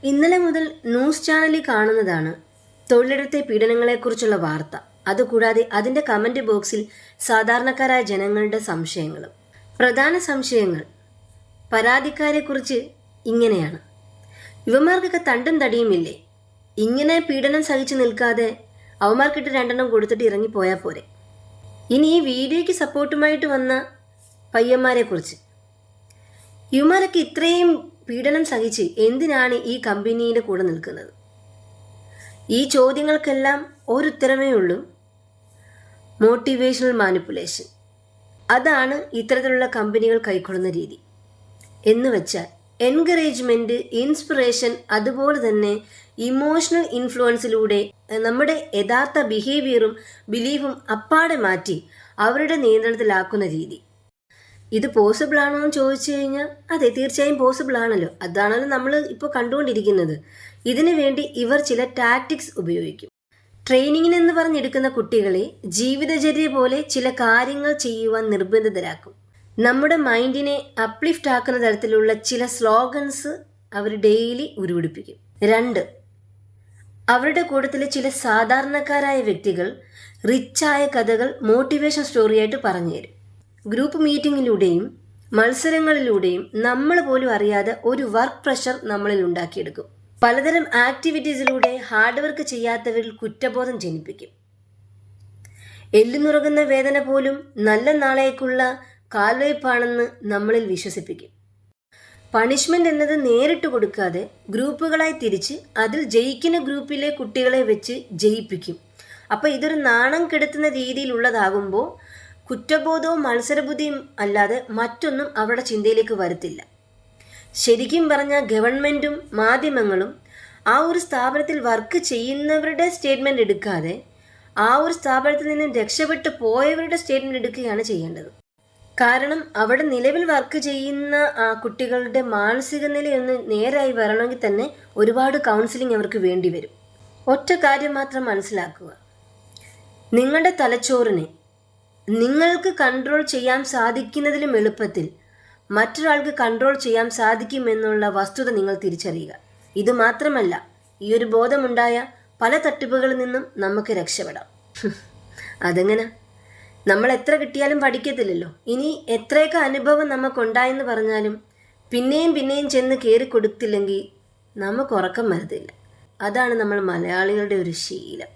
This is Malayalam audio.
ഇന്നലെ മുതൽ ന്യൂസ് ചാനലിൽ കാണുന്നതാണ് തൊഴിലിടത്തെ പീഡനങ്ങളെക്കുറിച്ചുള്ള വാർത്ത. അതുകൂടാതെ അതിൻ്റെ കമൻറ്റ് ബോക്സിൽ സാധാരണക്കാരായ ജനങ്ങളുടെ സംശയങ്ങളും. പ്രധാന സംശയങ്ങൾ പരാതിക്കാരെക്കുറിച്ച് ഇങ്ങനെയാണ്: ഇവന്മാർക്കൊക്കെ തണ്ടും തടിയുമില്ലേ? ഇങ്ങനെ പീഡനം സഹിച്ചു നിൽക്കാതെ അവന്മാർക്കിട്ട് 2 കൊടുത്തിട്ട് ഇറങ്ങിപ്പോയാൽ പോരെ. ഇനി ഈ വീഡിയോയ്ക്ക് സപ്പോർട്ടുമായിട്ട് വന്ന പയ്യന്മാരെക്കുറിച്ച്, ഇവന്മാരൊക്കെ ഇത്രയും പീഡനം സഹിച്ച് എന്തിനാണ് ഈ കമ്പനിയുടെ കൂടെ നിൽക്കുന്നത്? ഈ ചോദ്യങ്ങൾക്കെല്ലാം ഒരുത്തരമേ ഉള്ളൂ: മോട്ടിവേഷണൽ മാനിപ്പുലേഷൻ. അതാണ് ഇത്തരത്തിലുള്ള കമ്പനികൾ കൈക്കൊള്ളുന്ന രീതി. എന്ന് വെച്ചാൽ എൻകറേജ്മെൻറ്റ്, ഇൻസ്പിറേഷൻ, അതുപോലെ തന്നെ ഇമോഷണൽ ഇൻഫ്ലുവൻസിലൂടെ നമ്മുടെ യഥാർത്ഥ ബിഹേവിയറും ബിലീഫും അപ്പാടെ മാറ്റി അവരുടെ നിയന്ത്രണത്തിലാക്കുന്ന രീതി. ഇത് പോസിബിൾ ആണോ എന്ന് ചോദിച്ചു കഴിഞ്ഞാൽ അതെ, തീർച്ചയായും പോസിബിൾ ആണല്ലോ. അതാണല്ലോ നമ്മൾ ഇപ്പോൾ കണ്ടുകൊണ്ടിരിക്കുന്നത്. ഇതിനു വേണ്ടി ഇവർ ചില ടാക്ടിക്സ് ഉപയോഗിക്കും. ട്രെയിനിങ്ങിനെന്ന് പറഞ്ഞെടുക്കുന്ന കുട്ടികളെ ജീവിതചര്യ പോലെ ചില കാര്യങ്ങൾ ചെയ്യുവാൻ നിർബന്ധിതരാക്കും. നമ്മുടെ മൈൻഡിനെ അപ്ലിഫ്റ്റ് ആക്കുന്ന തരത്തിലുള്ള ചില സ്ലോഗൻസ് അവർ ഡെയിലി ഉരുവിടിപ്പിക്കും. 2, അവരുടെ കൂട്ടത്തിലെ ചില സാധാരണക്കാരായ വ്യക്തികൾ റിച്ചായ കഥകൾ മോട്ടിവേഷൻ സ്റ്റോറിയായിട്ട് പറഞ്ഞു തരും. ഗ്രൂപ്പ് മീറ്റിങ്ങിലൂടെയും മത്സരങ്ങളിലൂടെയും നമ്മൾ പോലും അറിയാതെ ഒരു വർക്ക് പ്രഷർ നമ്മളിൽ ഉണ്ടാക്കിയെടുക്കും. പലതരം ആക്ടിവിറ്റീസിലൂടെ ഹാർഡ് വർക്ക് ചെയ്യാത്തവരിൽ കുറ്റബോധം ജനിപ്പിക്കും. എല്ലുനുറകുന്ന വേദന പോലും നല്ല നാളേക്കുള്ള കാൽവയ്പാണെന്ന് നമ്മളിൽ വിശ്വസിപ്പിക്കും. പണിഷ്മെന്റ് എന്നത് നേരിട്ട് കൊടുക്കാതെ ഗ്രൂപ്പുകളായി തിരിച്ച് അതിൽ ജയിക്കുന്ന ഗ്രൂപ്പിലെ കുട്ടികളെ വെച്ച് ജയിപ്പിക്കും. അപ്പോൾ ഇതൊരു നാണം കെടുത്തുന്ന രീതിയിലുള്ളതാകുമ്പോൾ കുറ്റബോധവും മത്സരബുദ്ധിയും അല്ലാതെ മറ്റൊന്നും അവരുടെ ചിന്തയിലേക്ക് വരത്തില്ല. ശരിക്കും പറഞ്ഞാൽ ഗവൺമെൻറ്റും മാധ്യമങ്ങളും ആ ഒരു സ്ഥാപനത്തിൽ വർക്ക് ചെയ്യുന്നവരുടെ സ്റ്റേറ്റ്മെൻറ്റ് എടുക്കാതെ ആ ഒരു സ്ഥാപനത്തിൽ നിന്നും രക്ഷപ്പെട്ടു പോയവരുടെ സ്റ്റേറ്റ്മെൻറ്റ് എടുക്കുകയാണ് ചെയ്യേണ്ടത്. കാരണം അവിടെ നിലവിൽ വർക്ക് ചെയ്യുന്ന ആ കുട്ടികളുടെ മാനസിക നിലയൊന്ന് നേരായി വരണമെങ്കിൽ തന്നെ ഒരുപാട് കൗൺസിലിംഗ് അവർക്ക് വേണ്ടി വരും. ഒറ്റ കാര്യം മാത്രം മനസ്സിലാക്കുക: നിങ്ങളുടെ തലച്ചോറിനെ നിങ്ങൾക്ക് കൺട്രോൾ ചെയ്യാൻ സാധിക്കുന്നതിലും എളുപ്പത്തിൽ മറ്റൊരാൾക്ക് കൺട്രോൾ ചെയ്യാൻ സാധിക്കുമെന്നുള്ള വസ്തുത നിങ്ങൾ തിരിച്ചറിയുക. ഇത് മാത്രമല്ല, ഈ ഒരു ബോധമുണ്ടായ പല തട്ടിപ്പുകളിൽ നിന്നും നമുക്ക് രക്ഷപ്പെടാം. അതെങ്ങനെ? നമ്മൾ എത്ര കിട്ടിയാലും പഠിക്കത്തില്ലല്ലോ. ഇനി എത്രയൊക്കെ അനുഭവം നമുക്കുണ്ടായെന്ന് പറഞ്ഞാലും പിന്നെയും ചെന്ന് കയറി കൊടുത്തില്ലെങ്കിൽ നമുക്ക് ഉറക്കം വരത്തില്ല. അതാണ് നമ്മൾ മലയാളികളുടെ ഒരു ശീലം.